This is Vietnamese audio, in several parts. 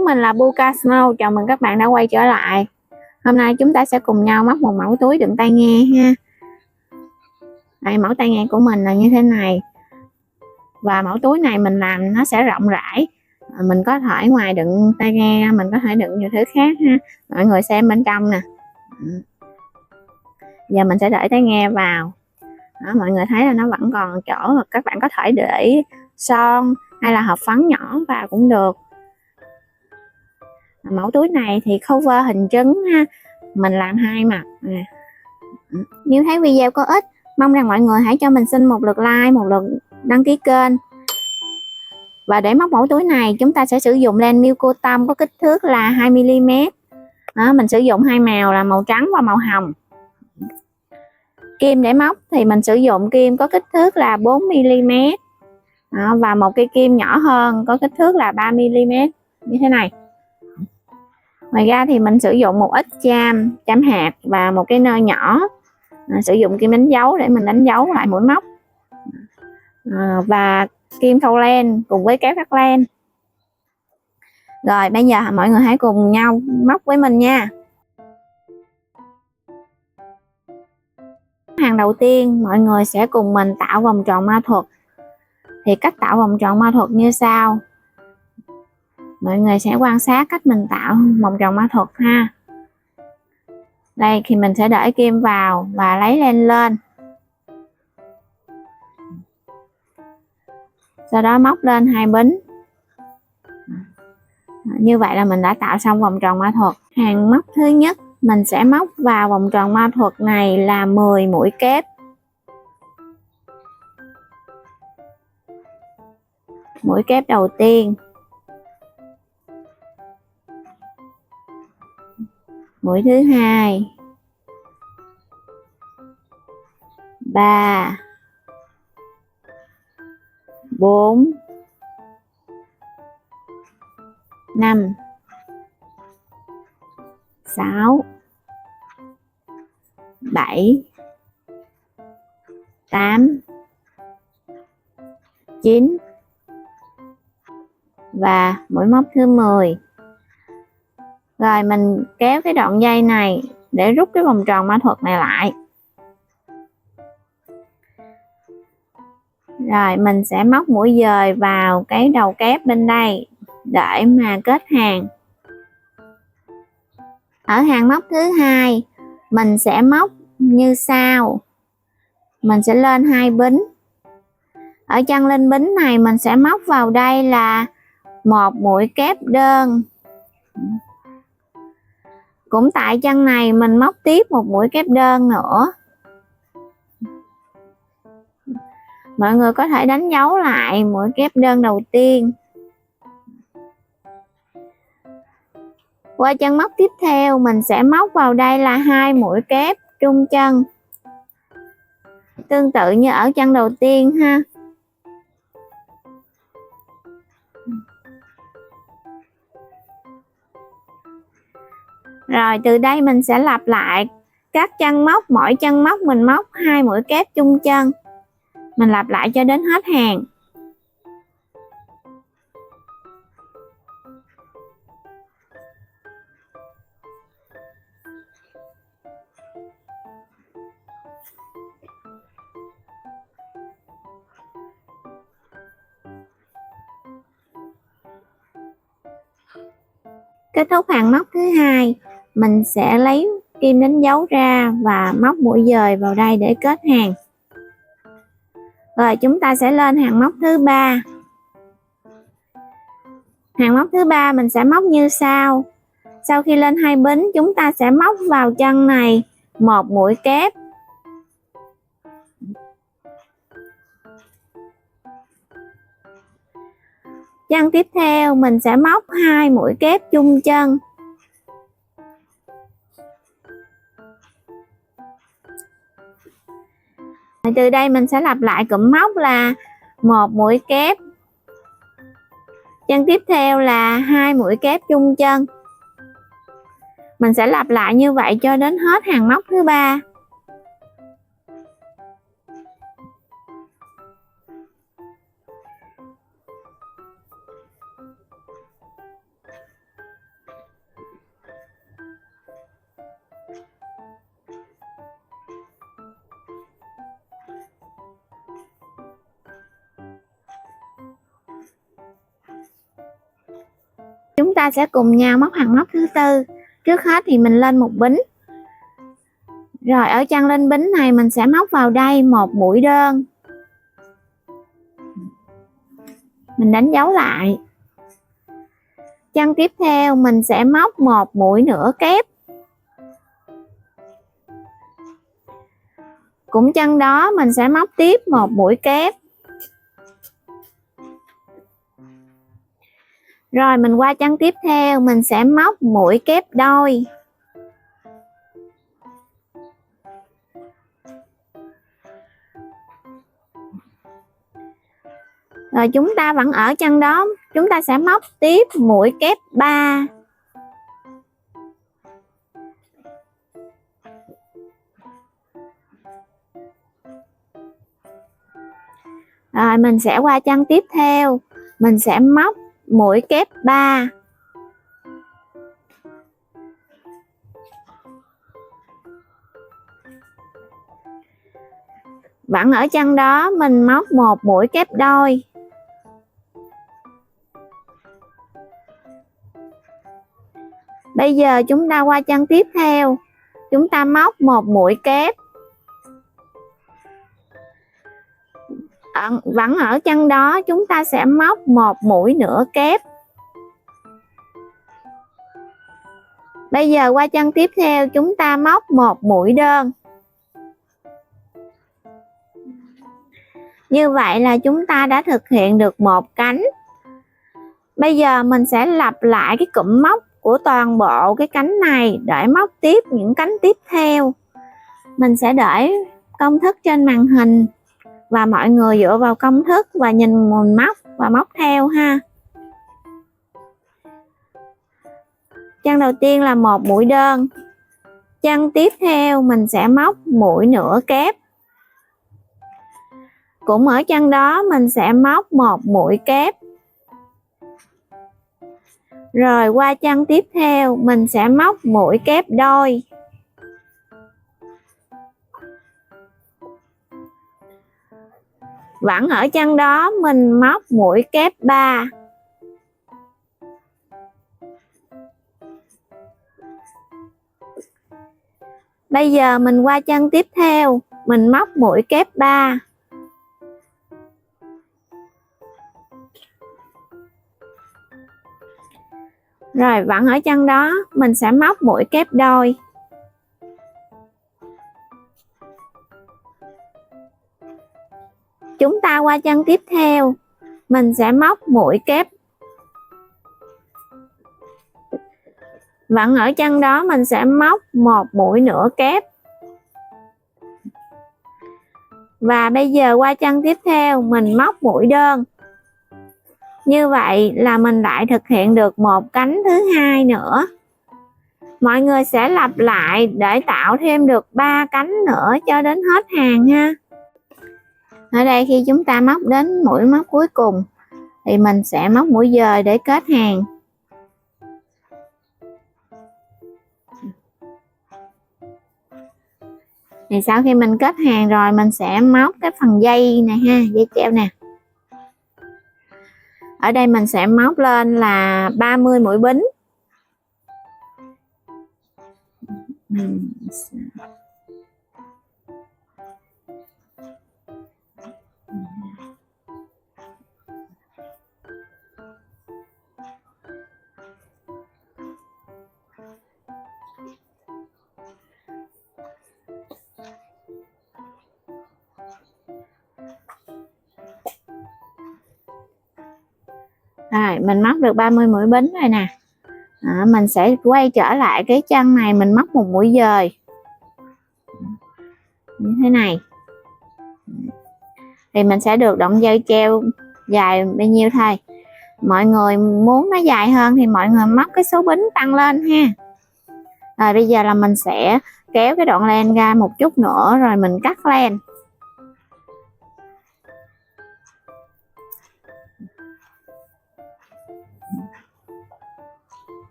Chúng mình là Buka Snow, chào mừng các bạn đã quay trở lại. Hôm nay chúng ta sẽ cùng nhau móc một mẫu túi đựng tai nghe ha. Đây, mẫu tai nghe của mình là như thế này. Và mẫu túi này mình làm nó sẽ rộng rãi. Mình có thể ngoài đựng tai nghe, mình có thể đựng nhiều thứ khác ha. Mọi người xem bên trong nè. Giờ mình sẽ để tai nghe vào. Đó, mọi người thấy là nó vẫn còn chỗ, các bạn có thể để son hay là hộp phấn nhỏ vào cũng được. Mẫu túi này thì cover hình trứng ha, mình làm hai mặt nè. Nếu thấy video có ích, mong rằng mọi người hãy cho mình xin một lượt like, một lượt đăng ký kênh. Và để móc mẫu túi này chúng ta sẽ sử dụng len Milko Tông có kích thước là 2mm. Đó, mình sử dụng hai màu là màu trắng và màu hồng. Kim để móc thì mình sử dụng kim có kích thước là 4mm. Đó, và một cây kim nhỏ hơn có kích thước là 3mm như thế này. Ngoài ra thì mình sử dụng một ít cham hạt và một cái nơ nhỏ. Sử dụng kim đánh dấu để mình đánh dấu lại mũi móc. Và kim khâu len cùng với kéo cắt len. Rồi bây giờ mọi người hãy cùng nhau móc với mình nha. Hàng đầu tiên mọi người sẽ cùng mình tạo vòng tròn ma thuật. Thì cách tạo vòng tròn ma thuật như sau. Mọi người sẽ quan sát cách mình tạo vòng tròn ma thuật ha. Đây thì mình sẽ để kim vào và lấy len lên. Sau đó móc lên hai bính. Như vậy là mình đã tạo xong vòng tròn ma thuật. Hàng móc thứ nhất mình sẽ móc vào vòng tròn ma thuật này là 10 mũi kép. Mũi kép đầu tiên, mũi thứ hai, 3, 4, 5, 6, 7, 8, 9 và mũi móc thứ 10. Rồi mình kéo cái đoạn dây này để rút cái vòng tròn ma thuật này lại. Rồi mình sẽ móc mũi dời vào cái đầu kép bên đây để mà kết hàng. Ở hàng móc thứ hai mình sẽ móc như sau. Mình sẽ lên hai bính. Ở chân lên bính này mình sẽ móc vào đây là một mũi kép đơn. Cũng tại chân này mình móc tiếp một mũi kép đơn nữa. Mọi người có thể đánh dấu lại mũi kép đơn đầu tiên. Qua chân móc tiếp theo mình sẽ móc vào đây là hai mũi kép trung chân. Tương tự như ở chân đầu tiên ha. Rồi từ đây mình sẽ lặp lại các chân móc, mỗi chân móc mình móc hai mũi kép trung chân. Mình lặp lại cho đến hết hàng. Kết thúc hàng móc thứ hai, mình sẽ lấy kim đánh dấu ra và móc mũi dời vào đây để kết hàng. Rồi chúng ta sẽ lên hàng móc thứ ba. Hàng móc thứ ba mình sẽ móc như sau. Sau khi lên hai bính chúng ta sẽ móc vào chân này một mũi kép. Chân tiếp theo mình sẽ móc hai mũi kép chung chân. Từ đây mình sẽ lặp lại cụm móc là một mũi kép. Chân tiếp theo là hai mũi kép chung chân. Mình sẽ lặp lại như vậy cho đến hết hàng móc thứ ba. Chúng ta sẽ cùng nhau móc hàng móc thứ tư. Trước hết thì mình lên một bính. Rồi ở chân lên bính này mình sẽ móc vào đây một mũi đơn. Mình đánh dấu lại. Chân tiếp theo mình sẽ móc một mũi nửa kép. Cũng chân đó mình sẽ móc tiếp một mũi kép. Rồi mình qua chân tiếp theo mình sẽ móc mũi kép đôi. Rồi chúng ta vẫn ở chân đó, chúng ta sẽ móc tiếp mũi kép 3. Rồi mình sẽ qua chân tiếp theo, mình sẽ móc mũi kép 3. Vẫn ở chân đó mình móc một mũi kép đôi. Bây giờ chúng ta qua chân tiếp theo, chúng ta móc một mũi kép. Vẫn ở chân đó chúng ta sẽ móc một mũi nửa kép. Bây giờ qua chân tiếp theo chúng ta móc một mũi đơn. Như vậy là chúng ta đã thực hiện được một cánh. Bây giờ mình sẽ lặp lại cái cụm móc của toàn bộ cái cánh này để móc tiếp những cánh tiếp theo. Mình sẽ để công thức trên màn hình và mọi người dựa vào công thức và nhìn mình móc và móc theo ha. Chân đầu tiên là một mũi đơn. Chân tiếp theo mình sẽ móc mũi nửa kép. Cũng ở chân đó mình sẽ móc một mũi kép. Rồi qua chân tiếp theo mình sẽ móc mũi kép đôi. Vẫn ở chân đó mình móc mũi kép 3. Bây giờ mình qua chân tiếp theo, mình móc mũi kép 3. Rồi vẫn ở chân đó mình sẽ móc mũi kép đôi. Chúng ta qua chân tiếp theo, mình sẽ móc mũi kép. Vẫn ở chân đó mình sẽ móc một mũi nửa kép. Và bây giờ qua chân tiếp theo mình móc mũi đơn. Như vậy là mình lại thực hiện được một cánh thứ hai nữa. Mọi người sẽ lặp lại để tạo thêm được 3 cánh nữa cho đến hết hàng ha. Ở đây khi chúng ta móc đến mũi móc cuối cùng thì mình sẽ móc mũi dời để kết hàng. Thì sau khi mình kết hàng rồi mình sẽ móc cái phần dây này ha, dây treo nè. Ở đây mình sẽ móc lên là 30 mũi bính. Rồi mình móc được 30 mũi bính rồi nè. Mình sẽ quay trở lại cái chân này, mình móc một mũi dời như thế này thì mình sẽ được đoạn dây treo dài bao nhiêu thôi. Mọi người muốn nó dài hơn thì mọi người móc cái số bính tăng lên ha. Rồi bây giờ là mình sẽ kéo cái đoạn len ra một chút nữa rồi mình cắt len.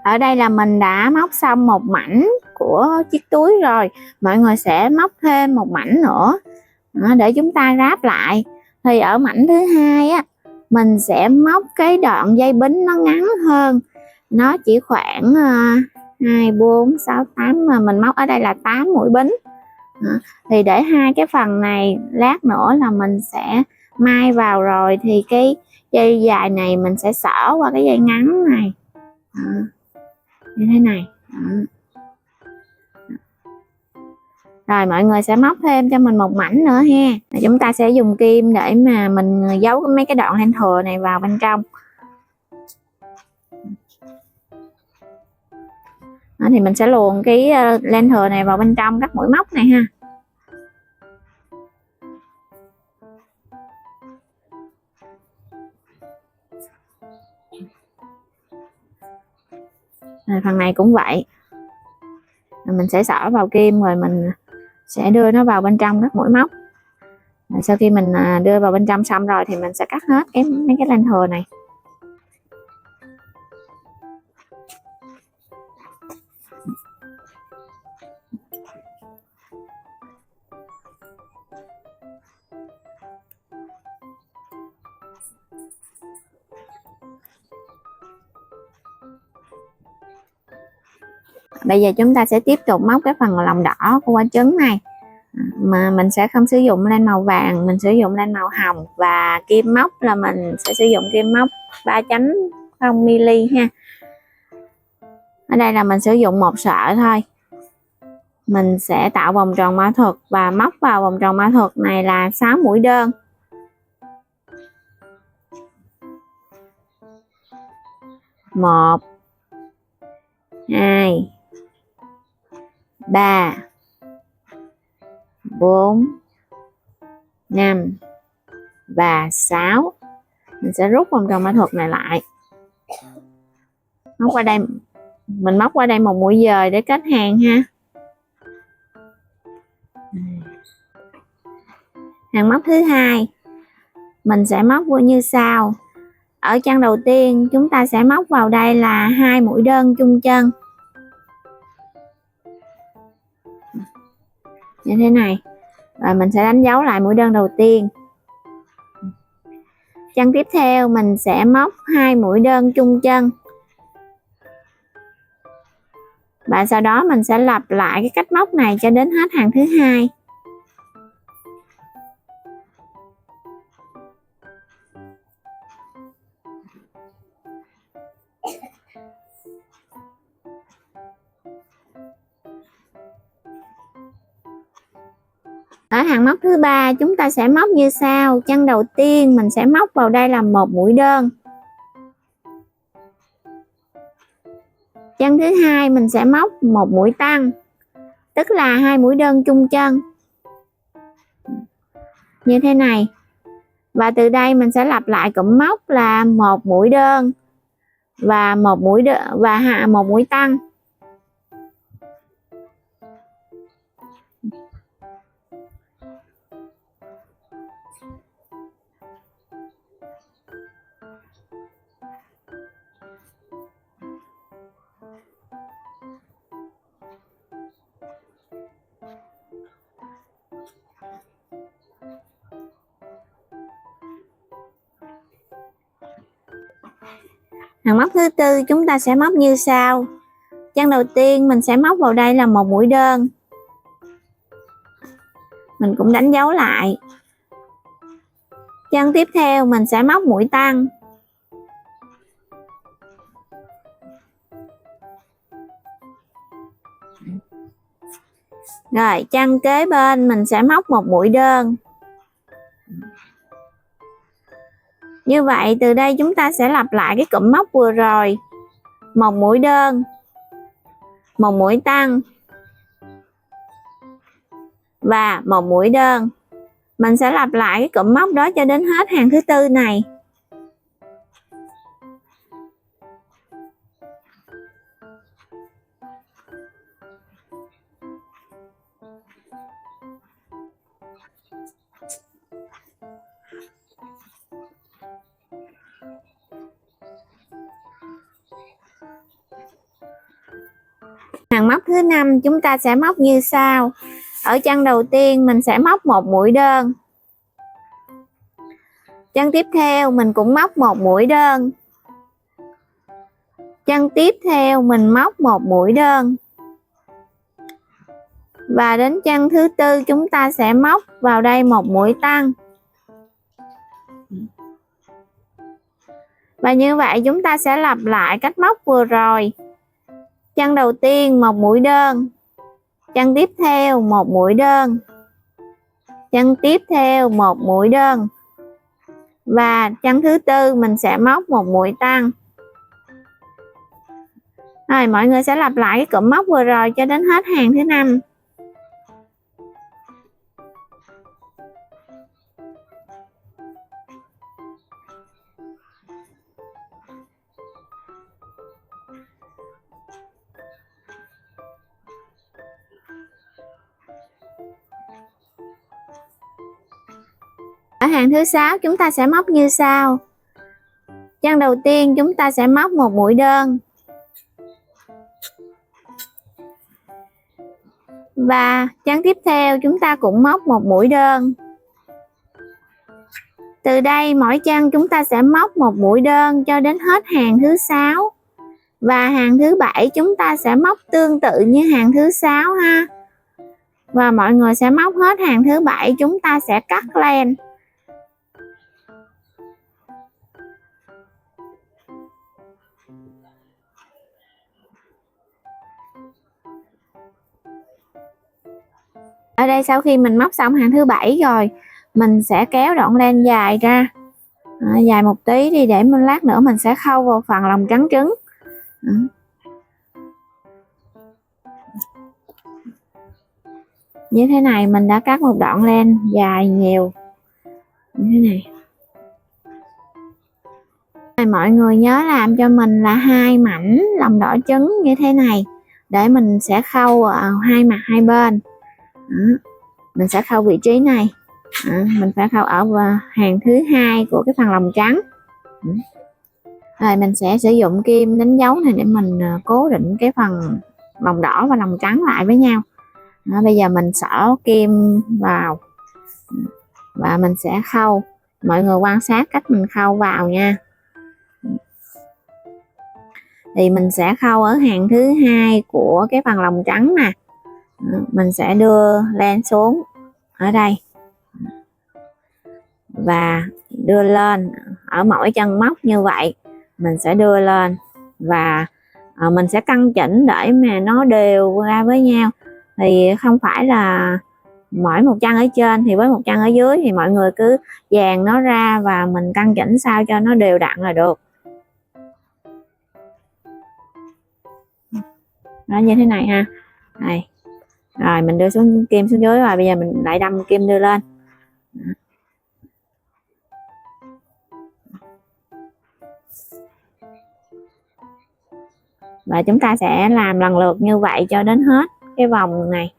Ở đây là mình đã móc xong một mảnh của chiếc túi rồi. Mọi người sẽ móc thêm một mảnh nữa để chúng ta ráp lại. Thì ở mảnh thứ hai á, mình sẽ móc cái đoạn dây bính nó ngắn hơn, nó chỉ khoảng 2, 4, 6, 8 mà mình móc ở đây là 8 mũi bính. Thì để hai cái phần này lát nữa là mình sẽ may vào rồi thì cái dây dài này mình sẽ xỏ qua cái dây ngắn này như thế này. Rồi mọi người sẽ móc thêm cho mình một mảnh nữa ha. Chúng ta sẽ dùng kim để mà mình giấu mấy cái đoạn len thừa này vào bên trong. Đó, thì mình sẽ luồn cái len thừa này vào bên trong các mũi móc này ha. Rồi, phần này cũng vậy. Mình sẽ xỏ vào kim rồi mình sẽ đưa nó vào bên trong các mũi móc. Rồi sau khi mình đưa vào bên trong xong rồi thì mình sẽ cắt hết mấy cái len thừa này. Bây giờ chúng ta sẽ tiếp tục móc cái phần lòng đỏ của quả trứng này, mà mình sẽ không sử dụng len màu vàng, mình sử dụng len màu hồng, và kim móc là mình sẽ sử dụng kim móc 3.0 mm ha. Ở đây là mình sử dụng một sợi thôi. Mình sẽ tạo vòng tròn mã thuật và móc vào vòng tròn mã thuật này là 6 mũi đơn. Một, 2, 3, 4, 5 và 6. Mình sẽ rút vòng tròn mã thuật này lại. Móc qua đây, mình móc qua đây một mũi dời để kết hàng ha. Hàng móc thứ hai mình sẽ móc như sau. Ở chân đầu tiên chúng ta sẽ móc vào đây là 2 mũi đơn chung chân như thế này, rồi mình sẽ đánh dấu lại mũi đơn đầu tiên. Chân tiếp theo mình sẽ móc 2 mũi đơn chung chân, và sau đó mình sẽ lặp lại cái cách móc này cho đến hết hàng thứ hai. Ở hàng móc thứ ba chúng ta sẽ móc như sau. Chân đầu tiên mình sẽ móc vào đây là một mũi đơn. Chân thứ hai mình sẽ móc một mũi tăng, tức là 2 mũi đơn chung chân như thế này. Và từ đây mình sẽ lặp lại cụm móc là một mũi đơn và một mũi tăng. Hàng móc thứ tư chúng ta sẽ móc như sau. Chân đầu tiên mình sẽ móc vào đây là một mũi đơn. Mình cũng đánh dấu lại. Chân tiếp theo mình sẽ móc mũi tăng. Rồi chân kế bên mình sẽ móc một mũi đơn. Như vậy từ đây chúng ta sẽ lặp lại cái cụm móc vừa rồi. Một mũi đơn, một mũi tăng và một mũi đơn. Mình sẽ lặp lại cái cụm móc đó cho đến hết hàng thứ tư này. Hàng móc thứ năm chúng ta sẽ móc như sau. Ở chân đầu tiên mình sẽ móc một mũi đơn. Chân tiếp theo mình cũng móc một mũi đơn. Chân tiếp theo mình móc một mũi đơn. Và đến chân thứ tư chúng ta sẽ móc vào đây một mũi tăng. Và như vậy chúng ta sẽ lặp lại cách móc vừa rồi. Chân đầu tiên một mũi đơn. Chân tiếp theo một mũi đơn. Chân tiếp theo một mũi đơn. Và chân thứ tư mình sẽ móc một mũi tăng. Rồi mọi người sẽ lặp lại cái cụm móc vừa rồi cho đến hết hàng thứ 5. Ở hàng thứ 6 chúng ta sẽ móc như sau. Chân đầu tiên chúng ta sẽ móc một mũi đơn. Và chân tiếp theo chúng ta cũng móc một mũi đơn. Từ đây mỗi chân chúng ta sẽ móc một mũi đơn cho đến hết hàng thứ 6. Và hàng thứ 7 chúng ta sẽ móc tương tự như hàng thứ 6 ha. Và mọi người sẽ móc hết hàng thứ 7, chúng ta sẽ cắt len. Ở đây sau khi mình móc xong hàng thứ 7 rồi, mình sẽ kéo đoạn len dài ra. Dài một tí đi để mình lát nữa mình sẽ khâu vào phần lòng trắng trứng. Như thế này mình đã cắt một đoạn len dài nhiều như thế này. Mọi người nhớ làm cho mình là 2 mảnh lòng đỏ trứng như thế này để mình sẽ khâu hai mặt hai bên. Mình sẽ khâu vị trí này. Mình phải khâu ở hàng thứ 2 của cái phần lòng trắng. Rồi mình sẽ sử dụng kim đánh dấu này để mình cố định cái phần lòng đỏ và lòng trắng lại với nhau. Bây giờ mình xỏ kim vào và mình sẽ khâu. Mọi người quan sát cách mình khâu vào nha. Thì mình sẽ khâu ở hàng thứ 2 của cái phần lòng trắng nè. Mình sẽ đưa len xuống ở đây và đưa lên ở mỗi chân móc như vậy. Mình sẽ đưa lên và mình sẽ căn chỉnh để mà nó đều ra với nhau. Thì không phải là mỗi một chân ở trên thì với một chân ở dưới, thì mọi người cứ dàn nó ra và mình căn chỉnh sao cho nó đều đặn là được. Đó, như thế này ha. Này. Rồi mình đưa xuống kim xuống dưới, rồi bây giờ mình lại đâm kim đưa lên. Và chúng ta sẽ làm lần lượt như vậy cho đến hết cái vòng này.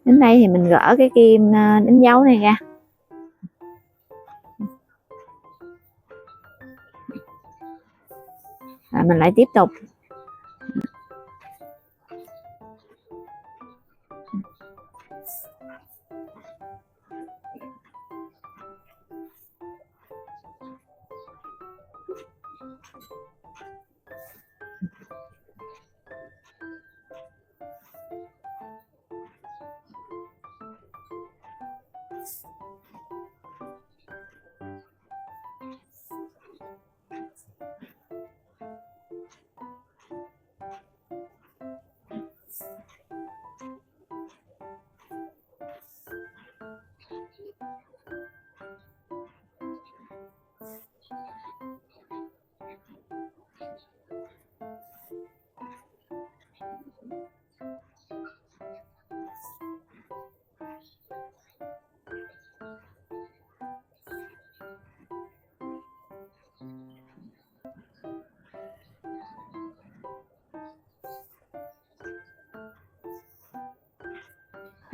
Đến đây thì mình gỡ cái kim đánh dấu này ra. Và mình lại tiếp tục.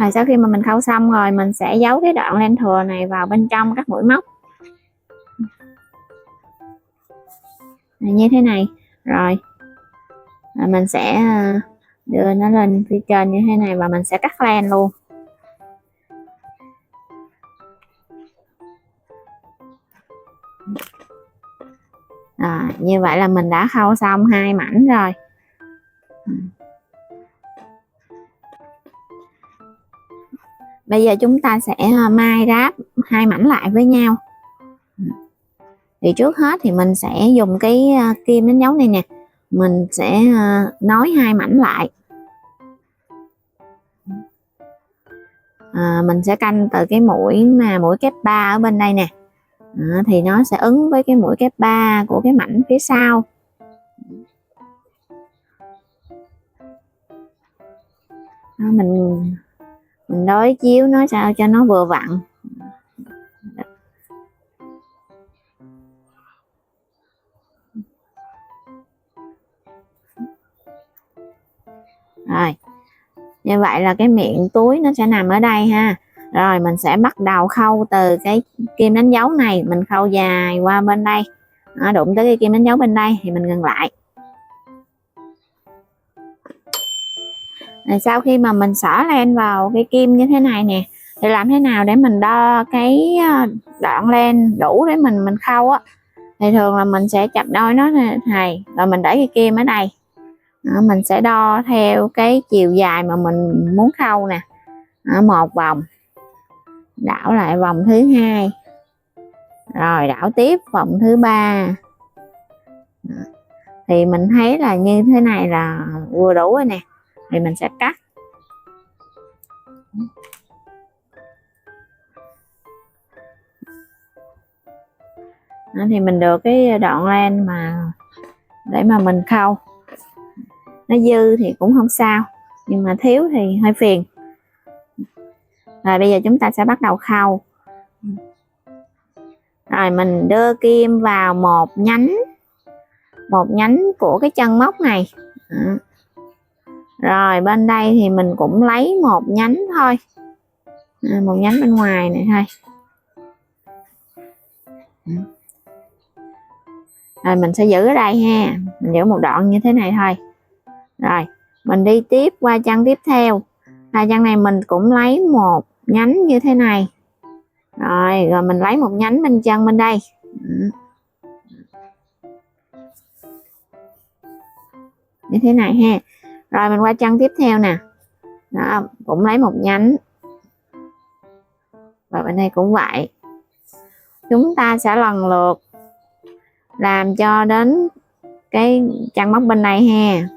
Rồi sau khi mà mình khâu xong rồi, mình sẽ giấu cái đoạn len thừa này vào bên trong các mũi móc như thế này. Rồi mình sẽ đưa nó lên phía trên như thế này và mình sẽ cắt len luôn. Như vậy là mình đã khâu xong 2 mảnh rồi. Bây giờ chúng ta sẽ may ráp 2 mảnh lại với nhau. Thì trước hết thì mình sẽ dùng cái kim đánh dấu này nè, mình sẽ nối 2 mảnh lại. Mình sẽ canh từ cái mũi kép 3 ở bên đây nè, thì nó sẽ ứng với cái mũi kép 3 của cái mảnh phía sau. Mình đối chiếu nó sao cho nó vừa vặn. Rồi như vậy là cái miệng túi nó sẽ nằm ở đây ha. Rồi mình sẽ bắt đầu khâu từ cái kim đánh dấu này, mình khâu dài qua bên đây, đụng tới cái kim đánh dấu bên đây thì mình ngừng lại. Rồi sau khi mà mình xỏ len vào cái kim như thế này nè, thì làm thế nào để mình đo cái đoạn len đủ để mình khâu á, thì thường là mình sẽ chập đôi nó này, rồi mình để cái kim ở đây. Mình sẽ đo theo cái chiều dài mà mình muốn khâu nè, một vòng, đảo lại vòng thứ 2, rồi đảo tiếp vòng thứ 3. Thì mình thấy là như thế này là vừa đủ rồi nè, thì mình sẽ cắt. Thì mình được cái đoạn len mà để mà mình khâu. Nó dư thì cũng không sao, nhưng mà thiếu thì hơi phiền. Rồi bây giờ chúng ta sẽ bắt đầu khâu. Rồi mình đưa kim vào một nhánh của cái chân móc này. Rồi bên đây thì mình cũng lấy một nhánh thôi, một nhánh bên ngoài này thôi. Rồi mình sẽ giữ ở đây ha, mình giữ một đoạn như thế này thôi. Rồi mình đi tiếp qua chân tiếp theo, chân này mình cũng lấy một nhánh như thế này. Rồi mình lấy một nhánh bên chân bên đây. Như thế này ha. Rồi mình qua chân tiếp theo nè. Đó, cũng lấy một nhánh. Và bên đây cũng vậy. Chúng ta sẽ lần lượt làm cho đến cái chân móc bên này ha.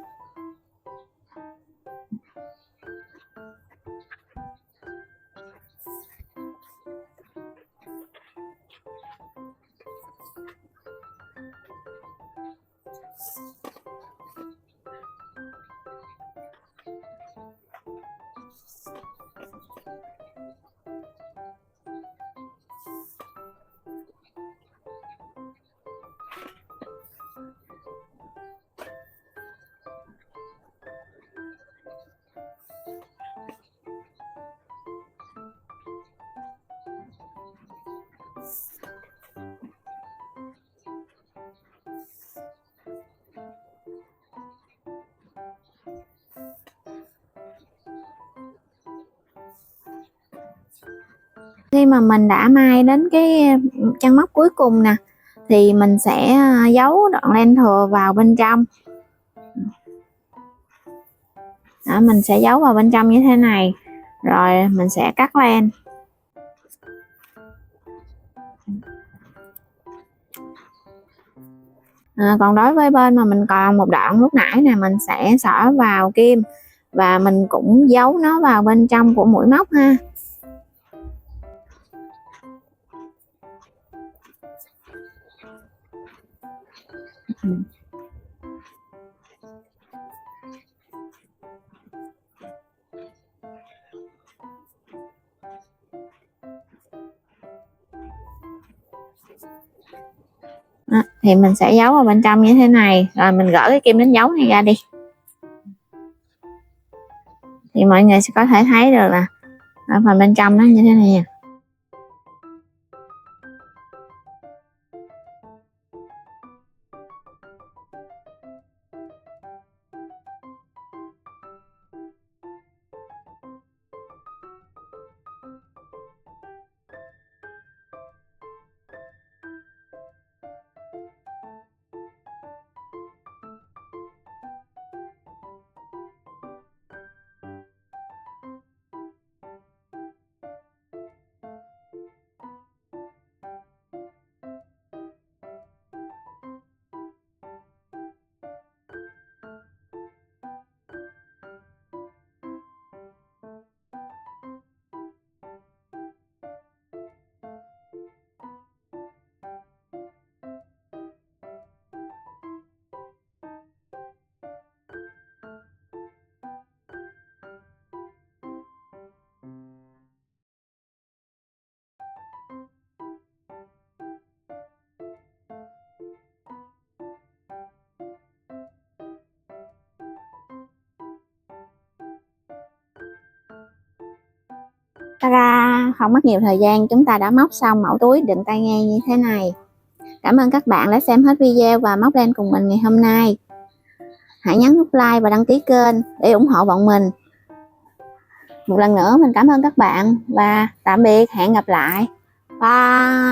Khi mà mình đã may đến cái chân móc cuối cùng nè, thì mình sẽ giấu đoạn len thừa vào bên trong. Đó, mình sẽ giấu vào bên trong như thế này, rồi mình sẽ cắt len. Còn đối với bên mà mình còn một đoạn lúc nãy nè, mình sẽ xỏ vào kim và mình cũng giấu nó vào bên trong của mũi móc ha. Thì mình sẽ giấu vào bên trong như thế này, rồi mình gỡ cái kim đánh dấu này ra đi, thì mọi người sẽ có thể thấy được là ở phần bên trong nó như thế này. Ta không mất nhiều thời gian, chúng ta đã móc xong mẫu túi đựng tai nghe như thế này. Cảm ơn các bạn đã xem hết video và móc len cùng mình ngày hôm nay. Hãy nhấn nút like và đăng ký kênh để ủng hộ bọn mình. Một lần nữa mình cảm ơn các bạn và tạm biệt, hẹn gặp lại. Bye.